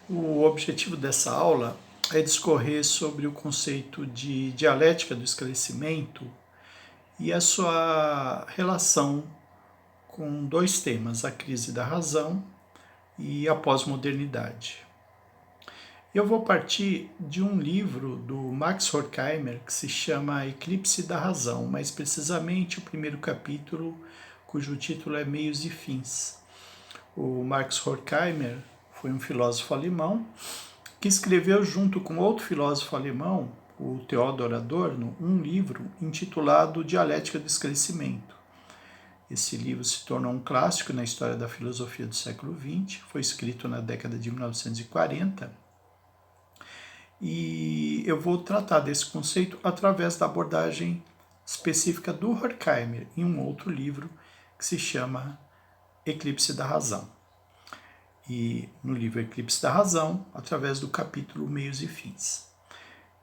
O objetivo dessa aula é discorrer sobre o conceito de dialética do esclarecimento e a sua relação com dois temas, a crise da razão e a pós-modernidade. Eu vou partir de um livro do Max Horkheimer que se chama Eclipse da Razão, mais precisamente o primeiro capítulo, cujo título é Meios e Fins. O Max Horkheimer foi um filósofo alemão que escreveu junto com outro filósofo alemão, o Theodor Adorno, um livro intitulado Dialética do Esclarecimento. Esse livro se tornou um clássico na história da filosofia do século XX, foi escrito na década de 1940, e eu vou tratar desse conceito através da abordagem específica do Horkheimer em um outro livro que se chama Eclipse da Razão. E no livro Eclipse da Razão, através do capítulo Meios e Fins.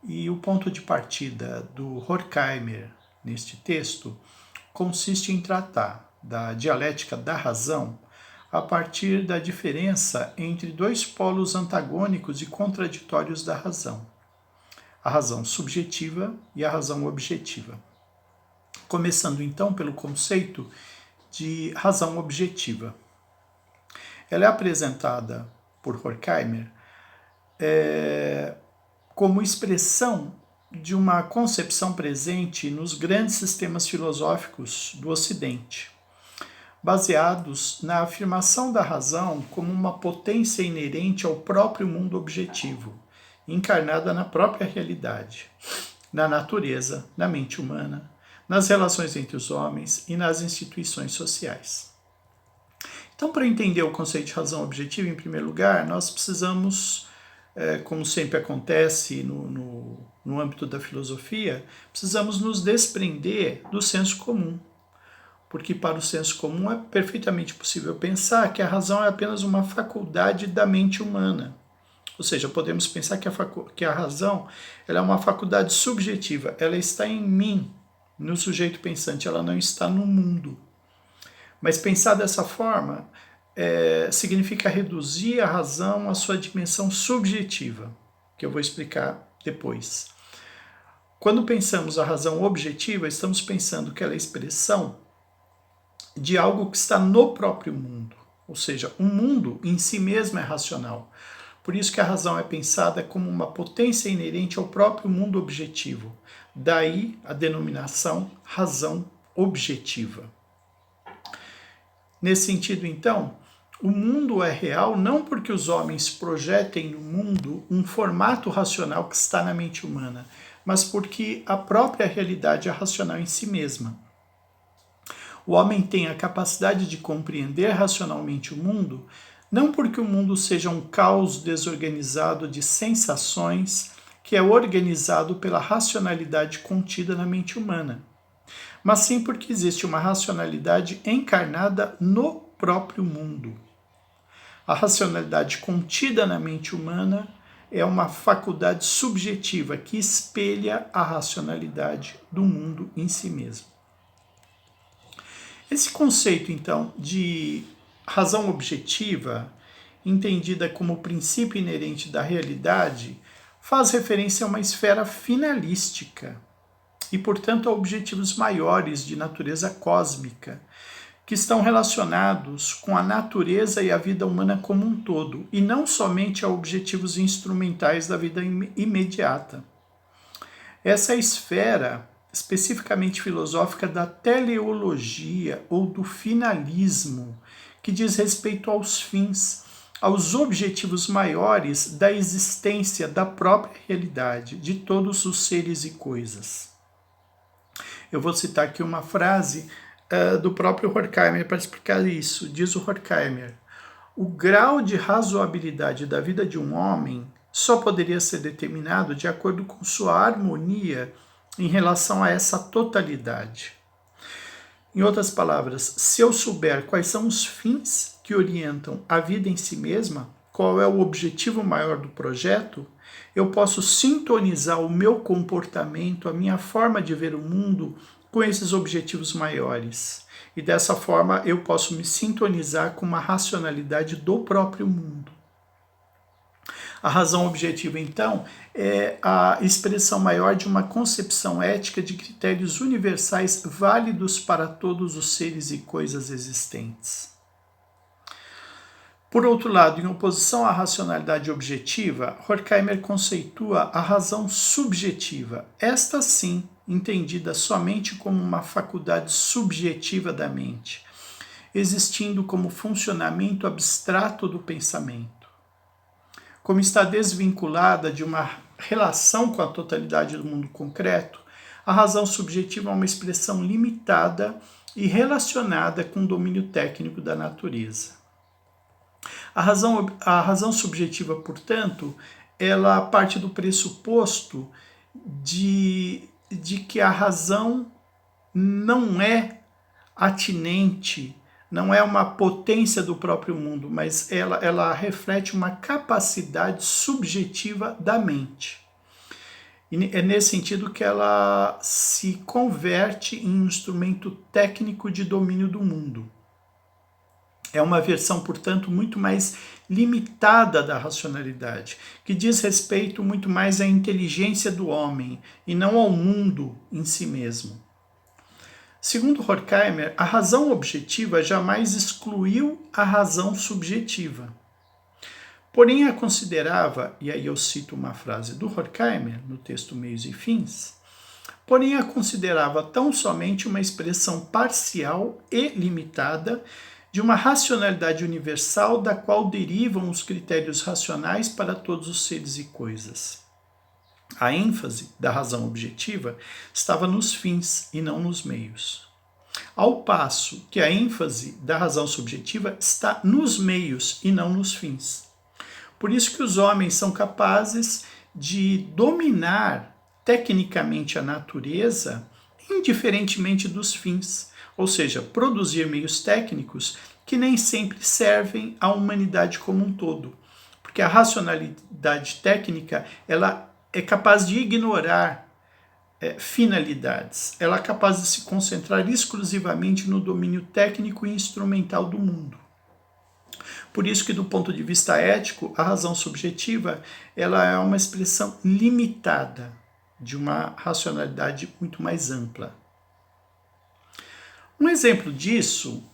E o ponto de partida do Horkheimer neste texto consiste em tratar da dialética da razão a partir da diferença entre dois polos antagônicos e contraditórios da razão, a razão subjetiva e a razão objetiva. Começando então pelo conceito de razão objetiva. Ela é apresentada por Horkheimer como expressão de uma concepção presente nos grandes sistemas filosóficos do Ocidente, baseados na afirmação da razão como uma potência inerente ao próprio mundo objetivo, encarnada na própria realidade, na natureza, na mente humana, nas relações entre os homens e nas instituições sociais. Então, para entender o conceito de razão objetiva, em primeiro lugar, nós precisamos, como sempre acontece no âmbito da filosofia, precisamos nos desprender do senso comum. Porque para o senso comum é perfeitamente possível pensar que a razão é apenas uma faculdade da mente humana. Ou seja, podemos pensar que a razão ela é uma faculdade subjetiva, ela está em mim, no sujeito pensante, ela não está no mundo. Mas pensar dessa forma significa reduzir a razão à sua dimensão subjetiva, que eu vou explicar depois. Quando pensamos a razão objetiva, estamos pensando que ela é expressão de algo que está no próprio mundo, ou seja, o mundo em si mesmo é racional. Por isso que a razão é pensada como uma potência inerente ao próprio mundo objetivo. Daí a denominação razão objetiva. Nesse sentido, então, o mundo é real não porque os homens projetem no mundo um formato racional que está na mente humana, mas porque a própria realidade é racional em si mesma. O homem tem a capacidade de compreender racionalmente o mundo, não porque o mundo seja um caos desorganizado de sensações que é organizado pela racionalidade contida na mente humana, mas sim porque existe uma racionalidade encarnada no próprio mundo. A racionalidade contida na mente humana é uma faculdade subjetiva que espelha a racionalidade do mundo em si mesmo. Esse conceito, então, de razão objetiva, entendida como princípio inerente da realidade, faz referência a uma esfera finalística e, portanto, a objetivos maiores de natureza cósmica, que estão relacionados com a natureza e a vida humana como um todo, e não somente a objetivos instrumentais da vida imediata. Essa é a esfera especificamente filosófica da teleologia ou do finalismo, que diz respeito aos fins, aos objetivos maiores da existência da própria realidade, de todos os seres e coisas. Eu vou citar aqui uma frase do próprio Horkheimer para explicar isso. Diz o Horkheimer: o grau de razoabilidade da vida de um homem só poderia ser determinado de acordo com sua harmonia em relação a essa totalidade. Em outras palavras, se eu souber quais são os fins que orientam a vida em si mesma, qual é o objetivo maior do projeto, eu posso sintonizar o meu comportamento, a minha forma de ver o mundo com esses objetivos maiores. E dessa forma eu posso me sintonizar com uma racionalidade do próprio mundo. A razão objetiva, então, é a expressão maior de uma concepção ética de critérios universais válidos para todos os seres e coisas existentes. Por outro lado, em oposição à racionalidade objetiva, Horkheimer conceitua a razão subjetiva, esta sim entendida somente como uma faculdade subjetiva da mente, existindo como funcionamento abstrato do pensamento. Como está desvinculada de uma relação com a totalidade do mundo concreto, a razão subjetiva é uma expressão limitada e relacionada com o domínio técnico da natureza. A razão subjetiva, portanto, ela parte do pressuposto de que a razão não é atinente, não é uma potência do próprio mundo, mas ela reflete uma capacidade subjetiva da mente. E é nesse sentido que ela se converte em um instrumento técnico de domínio do mundo. É uma versão, portanto, muito mais limitada da racionalidade, que diz respeito muito mais à inteligência do homem e não ao mundo em si mesmo. Segundo Horkheimer, a razão objetiva jamais excluiu a razão subjetiva. Porém, a considerava, e aí eu cito uma frase do Horkheimer no texto Meios e Fins, porém a considerava tão somente uma expressão parcial e limitada de uma racionalidade universal da qual derivam os critérios racionais para todos os seres e coisas. A ênfase da razão objetiva estava nos fins e não nos meios. Ao passo que a ênfase da razão subjetiva está nos meios e não nos fins. Por isso que os homens são capazes de dominar tecnicamente a natureza, indiferentemente dos fins, ou seja, produzir meios técnicos que nem sempre servem à humanidade como um todo, porque a racionalidade técnica ela é capaz de ignorar finalidades, ela é capaz de se concentrar exclusivamente no domínio técnico e instrumental do mundo. Por isso que, do ponto de vista ético, a razão subjetiva ela é uma expressão limitada de uma racionalidade muito mais ampla. Um exemplo disso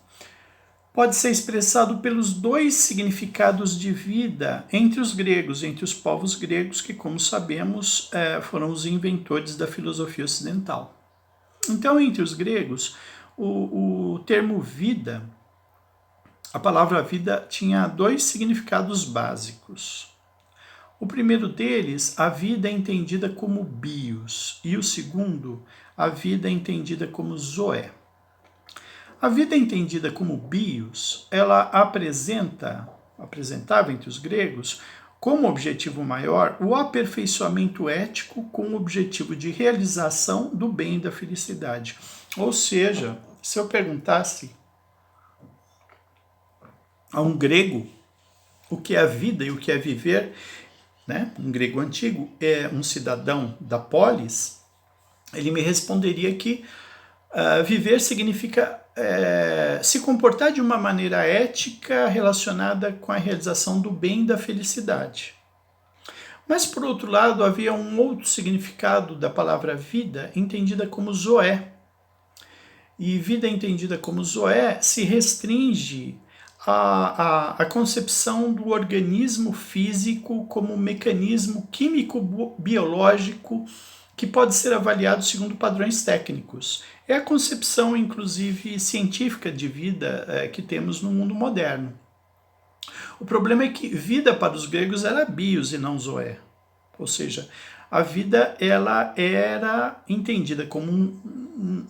pode ser expressado pelos dois significados de vida entre os gregos, entre os povos gregos, que, como sabemos, foram os inventores da filosofia ocidental. Então, entre os gregos, o termo vida, a palavra vida, tinha dois significados básicos. O primeiro deles, a vida é entendida como bios, e o segundo, a vida é entendida como zoé. A vida entendida como bios, ela apresentava entre os gregos, como objetivo maior, o aperfeiçoamento ético com o objetivo de realização do bem e da felicidade. Ou seja, se eu perguntasse a um grego o que é a vida e o que é viver, né? Um grego antigo, um cidadão da polis, ele me responderia que viver significa se comportar de uma maneira ética relacionada com a realização do bem e da felicidade. Mas, por outro lado, havia um outro significado da palavra vida, entendida como zoé. E vida entendida como zoé se restringe à concepção do organismo físico como um mecanismo químico-biológico que pode ser avaliado segundo padrões técnicos. É a concepção, inclusive, científica de vida que temos no mundo moderno. O problema é que vida para os gregos era bios e não zoé. Ou seja, a vida ela era entendida como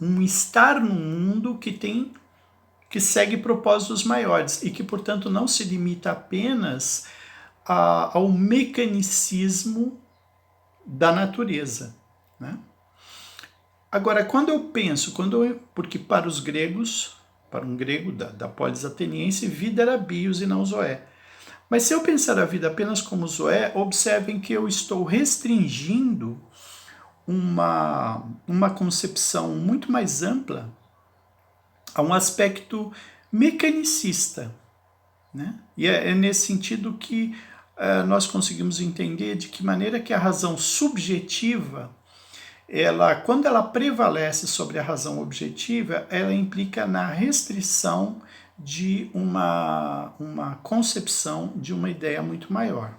um estar no mundo que segue propósitos maiores e que, portanto, não se limita apenas ao mecanicismo da natureza, né? Agora, quando eu penso, porque para os gregos, para um grego da polis ateniense, vida era bios e não zoé. Mas se eu pensar a vida apenas como zoé, observem que eu estou restringindo uma concepção muito mais ampla a um aspecto mecanicista, né? E é nesse sentido que nós conseguimos entender de que maneira que a razão subjetiva, quando ela prevalece sobre a razão objetiva, ela implica na restrição de uma concepção de uma ideia muito maior.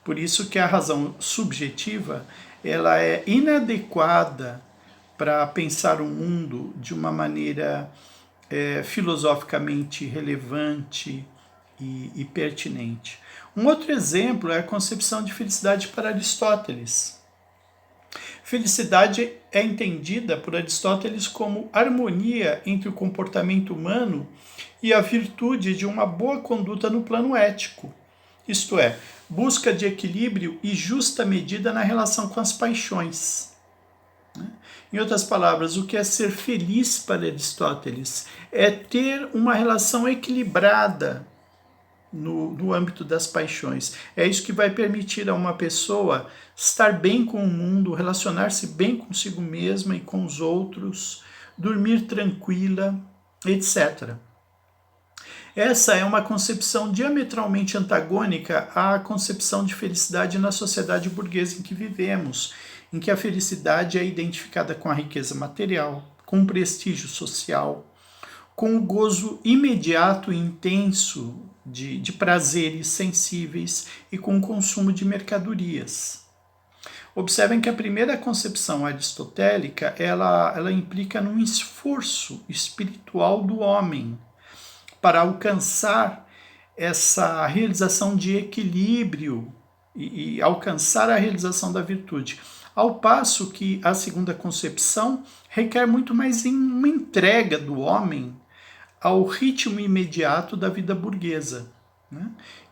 Por isso que a razão subjetiva ela é inadequada para pensar o mundo de uma maneira filosoficamente relevante e pertinente. Um outro exemplo é a concepção de felicidade para Aristóteles. Felicidade é entendida por Aristóteles como harmonia entre o comportamento humano e a virtude de uma boa conduta no plano ético. Isto é, busca de equilíbrio e justa medida na relação com as paixões. Em outras palavras, o que é ser feliz para Aristóteles é ter uma relação equilibrada no âmbito das paixões. É isso que vai permitir a uma pessoa estar bem com o mundo, relacionar-se bem consigo mesma e com os outros, dormir tranquila, etc. Essa é uma concepção diametralmente antagônica à concepção de felicidade na sociedade burguesa em que vivemos, em que a felicidade é identificada com a riqueza material, com o prestígio social, com o gozo imediato e intenso de prazeres sensíveis e com o consumo de mercadorias. Observem que a primeira concepção aristotélica ela implica num esforço espiritual do homem para alcançar essa realização de equilíbrio e alcançar a realização da virtude. Ao passo que a segunda concepção requer muito mais uma entrega do homem ao ritmo imediato da vida burguesa.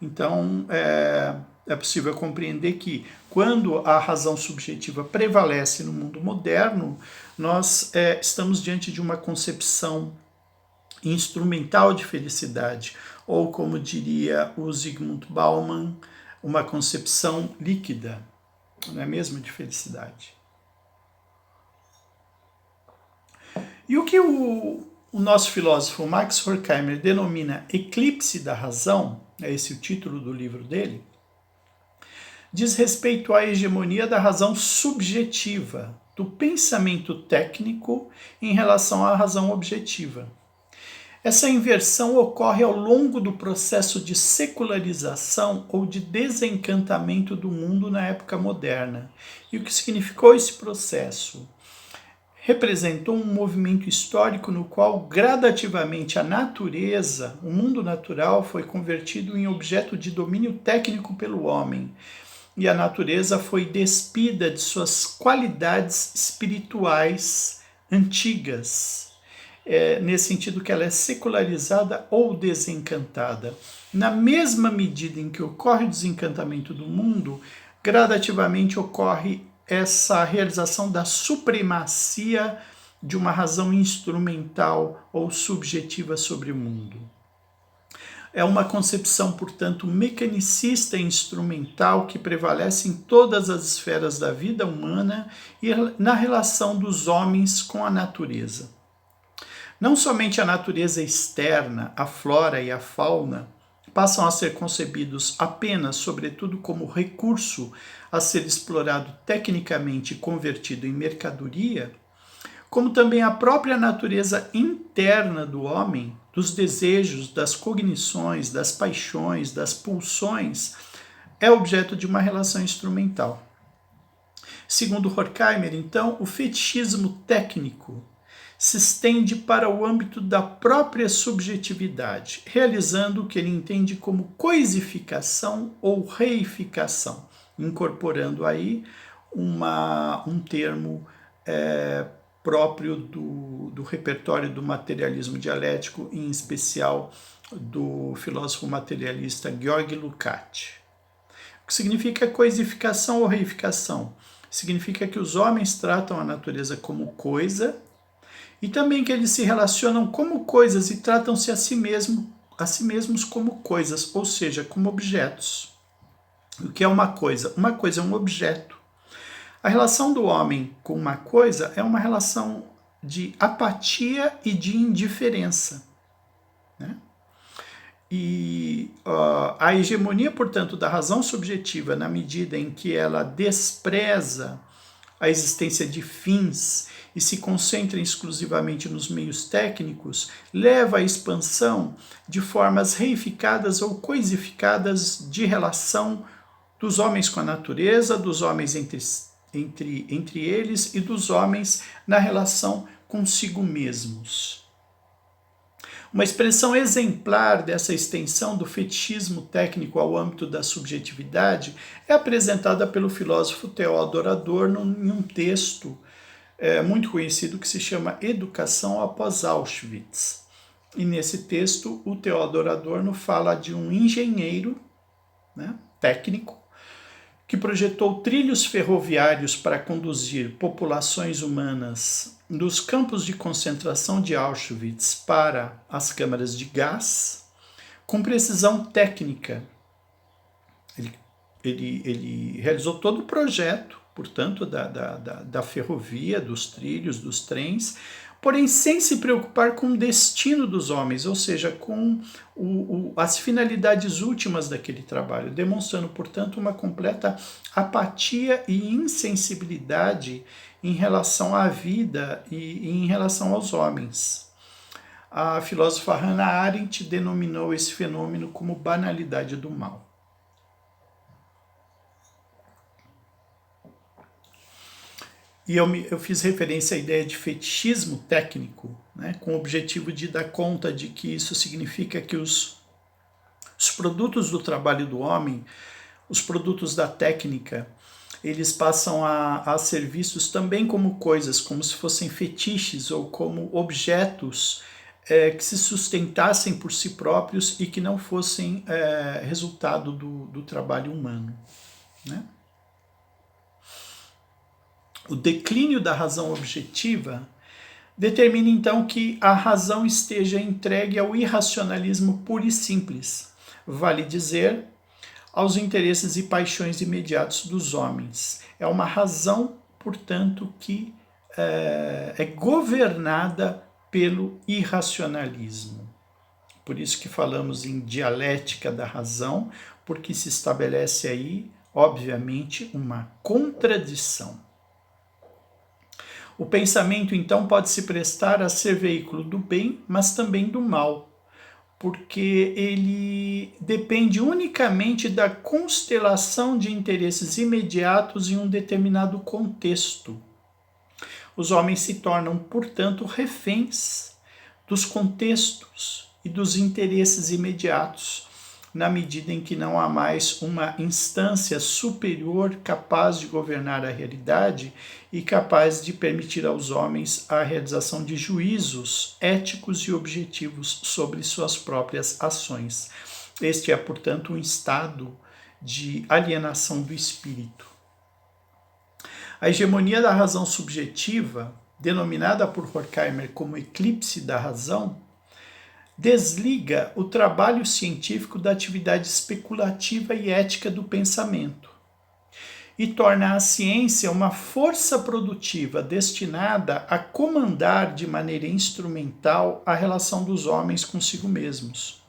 Então, é possível compreender que, quando a razão subjetiva prevalece no mundo moderno, nós estamos diante de uma concepção instrumental de felicidade, ou, como diria o Zygmunt Bauman, uma concepção líquida, não é mesmo, de felicidade. E o que o nosso filósofo Max Horkheimer denomina eclipse da razão, é esse o título do livro dele, diz respeito à hegemonia da razão subjetiva, do pensamento técnico em relação à razão objetiva. Essa inversão ocorre ao longo do processo de secularização ou de desencantamento do mundo na época moderna. E o que significou esse processo? Representou um movimento histórico no qual gradativamente a natureza, o mundo natural, foi convertido em objeto de domínio técnico pelo homem. E a natureza foi despida de suas qualidades espirituais antigas. Nesse sentido que ela é secularizada ou desencantada. Na mesma medida em que ocorre o desencantamento do mundo, gradativamente ocorre essa realização da supremacia de uma razão instrumental ou subjetiva sobre o mundo. É uma concepção, portanto, mecanicista e instrumental que prevalece em todas as esferas da vida humana e na relação dos homens com a natureza. Não somente a natureza externa, a flora e a fauna, passam a ser concebidos apenas, sobretudo, como recurso a ser explorado tecnicamente e convertido em mercadoria, como também a própria natureza interna do homem, dos desejos, das cognições, das paixões, das pulsões, é objeto de uma relação instrumental. Segundo Horkheimer, então, o fetichismo técnico se estende para o âmbito da própria subjetividade, realizando o que ele entende como coisificação ou reificação, incorporando aí um termo próprio do repertório do materialismo dialético, em especial do filósofo materialista Georg Lukács. O que significa coisificação ou reificação? Significa que os homens tratam a natureza como coisa e também que eles se relacionam como coisas e tratam-se a si mesmos como coisas, ou seja, como objetos. O que é uma coisa? Uma coisa é um objeto. A relação do homem com uma coisa é uma relação de apatia e de indiferença. E a hegemonia, portanto, da razão subjetiva, na medida em que ela despreza a existência de fins e se concentra exclusivamente nos meios técnicos, leva à expansão de formas reificadas ou coisificadas de relação dos homens com a natureza, dos homens entre eles e dos homens na relação consigo mesmos. Uma expressão exemplar dessa extensão do fetichismo técnico ao âmbito da subjetividade é apresentada pelo filósofo Theodor Adorno em um texto muito conhecido que se chama Educação após Auschwitz. E nesse texto, o Theodor Adorno fala de um engenheiro, né, técnico, que projetou trilhos ferroviários para conduzir populações humanas dos campos de concentração de Auschwitz para as câmaras de gás, com precisão técnica. Ele realizou todo o projeto, portanto, da ferrovia, dos trilhos, dos trens, porém sem se preocupar com o destino dos homens, ou seja, com as finalidades últimas daquele trabalho, demonstrando, portanto, uma completa apatia e insensibilidade em relação à vida e em relação aos homens. A filósofa Hannah Arendt denominou esse fenômeno como banalidade do mal. E eu fiz referência à ideia de fetichismo técnico, né, com o objetivo de dar conta de que isso significa que os produtos do trabalho do homem, os produtos da técnica, eles passam a ser vistos também como coisas, como se fossem fetiches ou como objetos que se sustentassem por si próprios e que não fossem resultado do trabalho humano, né? O declínio da razão objetiva determina então que a razão esteja entregue ao irracionalismo puro e simples, vale dizer, aos interesses e paixões imediatos dos homens. É uma razão, portanto, que é governada pelo irracionalismo. Por isso que falamos em dialética da razão, porque se estabelece aí, obviamente, uma contradição. O pensamento, então, pode se prestar a ser veículo do bem, mas também do mal, porque ele depende unicamente da constelação de interesses imediatos em um determinado contexto. Os homens se tornam, portanto, reféns dos contextos e dos interesses imediatos, na medida em que não há mais uma instância superior capaz de governar a realidade e capaz de permitir aos homens a realização de juízos éticos e objetivos sobre suas próprias ações. Este é, portanto, um estado de alienação do espírito. A hegemonia da razão subjetiva, denominada por Horkheimer como eclipse da razão, desliga o trabalho científico da atividade especulativa e ética do pensamento e torna a ciência uma força produtiva destinada a comandar de maneira instrumental a relação dos homens consigo mesmos.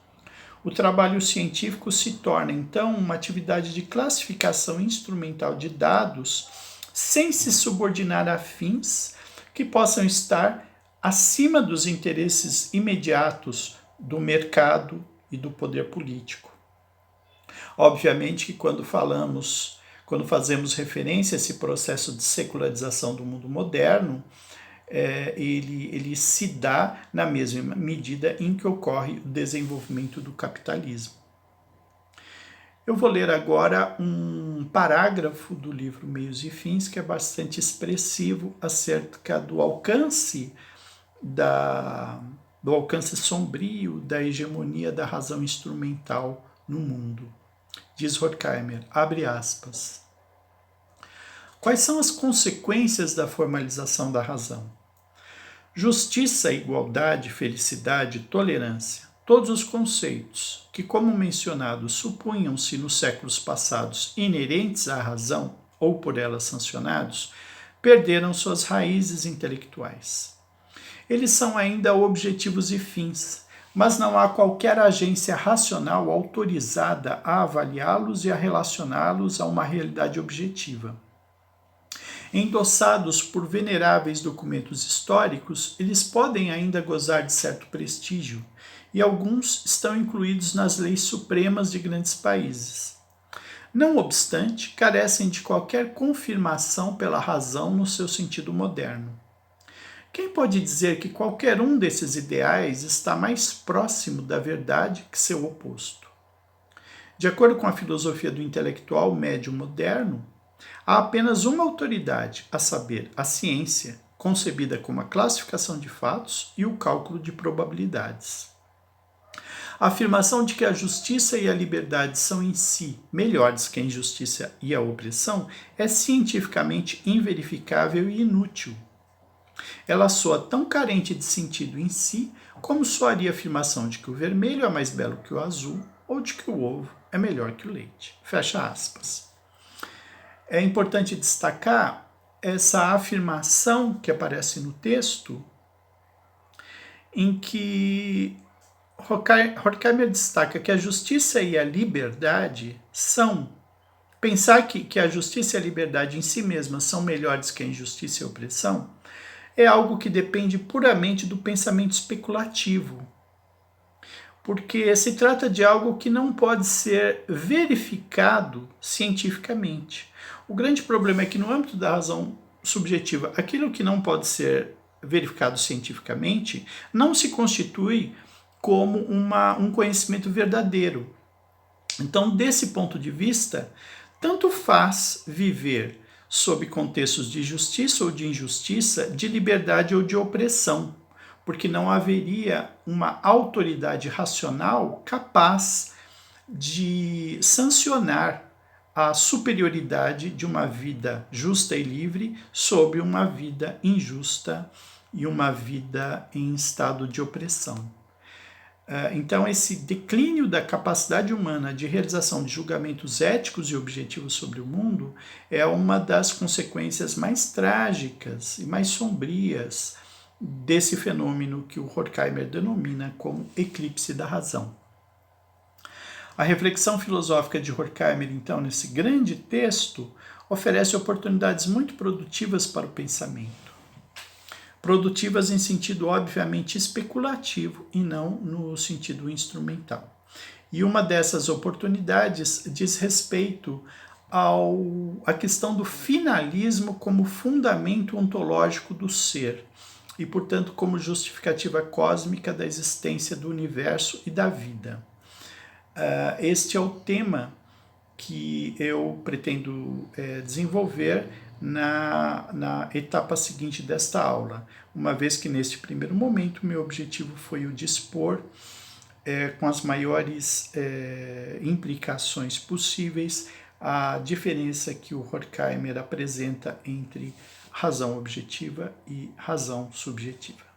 O trabalho científico se torna, então, uma atividade de classificação instrumental de dados sem se subordinar a fins que possam estar acima dos interesses imediatos do mercado e do poder político. Obviamente que quando fazemos referência a esse processo de secularização do mundo moderno, ele se dá na mesma medida em que ocorre o desenvolvimento do capitalismo. Eu vou ler agora um parágrafo do livro Meios e Fins, que é bastante expressivo acerca do alcance sombrio da hegemonia da razão instrumental no mundo. Diz Horkheimer, abre aspas. Quais são as consequências da formalização da razão? Justiça, igualdade, felicidade, tolerância, todos os conceitos que, como mencionado, supunham-se nos séculos passados inerentes à razão ou por ela sancionados, perderam suas raízes intelectuais. Eles são ainda objetivos e fins, mas não há qualquer agência racional autorizada a avaliá-los e a relacioná-los a uma realidade objetiva. Endossados por veneráveis documentos históricos, eles podem ainda gozar de certo prestígio, e alguns estão incluídos nas leis supremas de grandes países. Não obstante, carecem de qualquer confirmação pela razão no seu sentido moderno. Quem pode dizer que qualquer um desses ideais está mais próximo da verdade que seu oposto? De acordo com a filosofia do intelectual médio moderno, há apenas uma autoridade, a saber, a ciência, concebida como a classificação de fatos e o cálculo de probabilidades. A afirmação de que a justiça e a liberdade são em si melhores que a injustiça e a opressão é cientificamente inverificável e inútil. Ela soa tão carente de sentido em si como soaria a afirmação de que o vermelho é mais belo que o azul ou de que o ovo é melhor que o leite. Fecha aspas. É importante destacar essa afirmação que aparece no texto, em que Horkheimer destaca que a justiça e a liberdade são. Pensar que a justiça e a liberdade em si mesmas são melhores que a injustiça e a opressão é algo que depende puramente do pensamento especulativo, porque se trata de algo que não pode ser verificado cientificamente. O grande problema é que, no âmbito da razão subjetiva, aquilo que não pode ser verificado cientificamente não se constitui como um conhecimento verdadeiro. Então, desse ponto de vista, tanto faz viver sob contextos de justiça ou de injustiça, de liberdade ou de opressão, porque não haveria uma autoridade racional capaz de sancionar a superioridade de uma vida justa e livre sobre uma vida injusta e uma vida em estado de opressão. Então, esse declínio da capacidade humana de realização de julgamentos éticos e objetivos sobre o mundo é uma das consequências mais trágicas e mais sombrias desse fenômeno que o Horkheimer denomina como eclipse da razão. A reflexão filosófica de Horkheimer, então, nesse grande texto, oferece oportunidades muito produtivas para o pensamento. Produtivas em sentido obviamente especulativo e não no sentido instrumental. E uma dessas oportunidades diz respeito à questão do finalismo como fundamento ontológico do ser e, portanto, como justificativa cósmica da existência do universo e da vida. Este é o tema que eu pretendo desenvolver na etapa seguinte desta aula, uma vez que neste primeiro momento meu objetivo foi o de expor com as maiores implicações possíveis a diferença que o Horkheimer apresenta entre razão objetiva e razão subjetiva.